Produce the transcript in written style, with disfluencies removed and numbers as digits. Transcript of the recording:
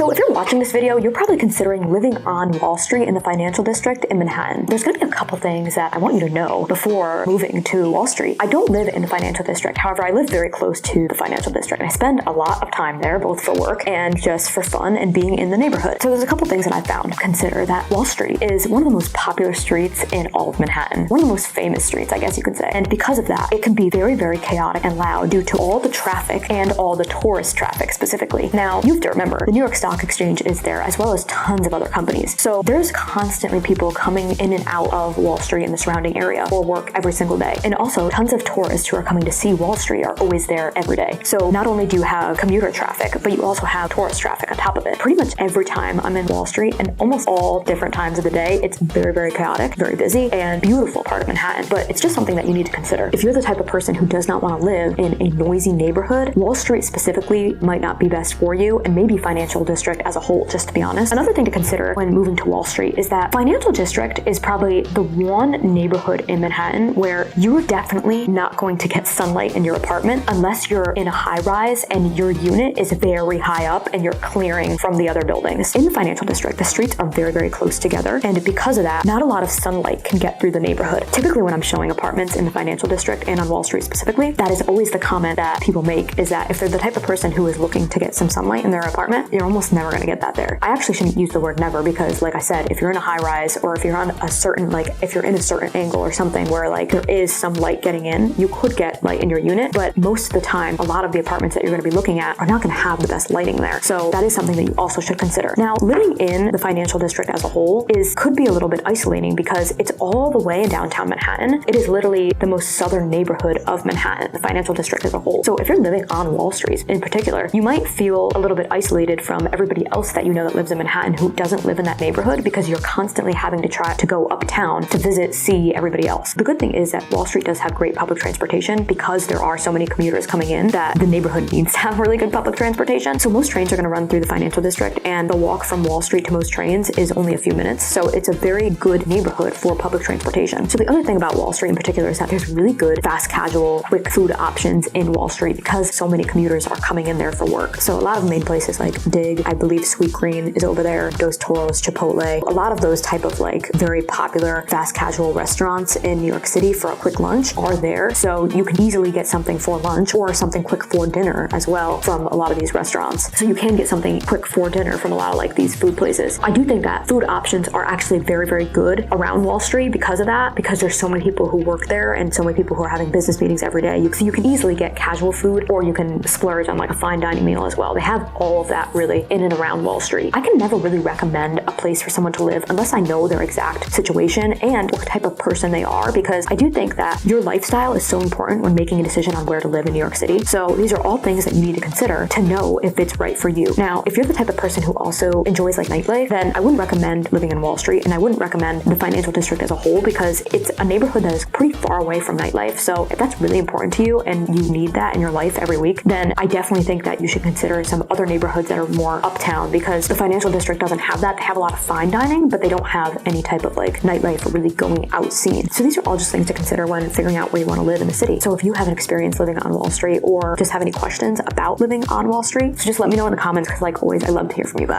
So if you're watching this video, you're probably considering living on Wall Street in the financial district in Manhattan. There's going to be a couple things that I want you to know before moving to Wall Street. I don't live in the financial district. However, I live very close to the financial district. And I spend a lot of time there, both for work and just for fun and being in the neighborhood. So there's a couple things that I found. Consider that Wall Street is one of the most popular streets in all of Manhattan. One of the most famous streets, I guess you could say. And because of that, it can be very, very chaotic and loud due to all the traffic and all the tourist traffic specifically. Now, you have to remember, the New York Stock Exchange is there, as well as tons of other companies. So there's constantly people coming in and out of Wall Street and the surrounding area for work every single day. And also, tons of tourists who are coming to see Wall Street are always there every day. So not only do you have commuter traffic, but you also have tourist traffic on top of it. Pretty much every time I'm in Wall Street, and almost all different times of the day, it's very, very chaotic, very busy, and beautiful part of Manhattan. But it's just something that you need to consider. If you're the type of person who does not want to live in a noisy neighborhood, Wall Street specifically might not be best for you, and maybe financial district as a whole, just to be honest. Another thing to consider when moving to Wall Street is that financial district is probably the one neighborhood in Manhattan where you're definitely not going to get sunlight in your apartment unless you're in a high rise and your unit is very high up and you're clearing from the other buildings. In the financial district, the streets are very, very close together, and because of that, not a lot of sunlight can get through the neighborhood. Typically when I'm showing apartments in the financial district and on Wall Street specifically, that is always the comment that people make, is that if they're the type of person who is looking to get some sunlight in their apartment, you're almost never going to get that there. I actually shouldn't use the word never because, like I said, if you're in a high rise or if you're on a certain, if you're in a certain angle or something where there is some light getting in, you could get light in your unit, but most of the time, a lot of the apartments that you're going to be looking at are not going to have the best lighting there. So that is something that you also should consider. Now, living in the financial district as a whole could be a little bit isolating because it's all the way in downtown Manhattan. It is literally the most southern neighborhood of Manhattan, the financial district as a whole. So if you're living on Wall Street in particular, you might feel a little bit isolated from everybody else that you know that lives in Manhattan who doesn't live in that neighborhood because you're constantly having to try to go uptown to visit, see everybody else. The good thing is that Wall Street does have great public transportation because there are so many commuters coming in that the neighborhood needs to have really good public transportation. So most trains are going to run through the financial district, and the walk from Wall Street to most trains is only a few minutes. So it's a very good neighborhood for public transportation. So the other thing about Wall Street in particular is that there's really good fast casual quick food options in Wall Street because so many commuters are coming in there for work. So a lot of main places like Dig, I believe Sweet Green is over there, Dos Toros, Chipotle, a lot of those type of very popular fast casual restaurants in New York City for a quick lunch are there. So you can easily get something for lunch or something quick for dinner as well from a lot of these restaurants. So you can get something quick for dinner from a lot of these food places. I do think that food options are actually very, very good around Wall Street because of that, because there's so many people who work there and so many people who are having business meetings every day. So you can easily get casual food or you can splurge on a fine dining meal as well. They have all of that really in and around Wall Street. I can never really recommend a place for someone to live unless I know their exact situation and what type of person they are, because I do think that your lifestyle is so important when making a decision on where to live in New York City. So these are all things that you need to consider to know if it's right for you. Now, if you're the type of person who also enjoys nightlife, then I wouldn't recommend living in Wall Street, and I wouldn't recommend the financial district as a whole because it's a neighborhood that is pretty far away from nightlife. So if that's really important to you and you need that in your life every week, then I definitely think that you should consider some other neighborhoods that are more uptown, because the financial district doesn't have that. They have a lot of fine dining, but they don't have any type of nightlife or really going out scene. So these are all just things to consider when figuring out where you want to live in the city. So if you have an experience living on Wall Street or just have any questions about living on Wall Street, so just let me know in the comments because always, I love to hear from you guys.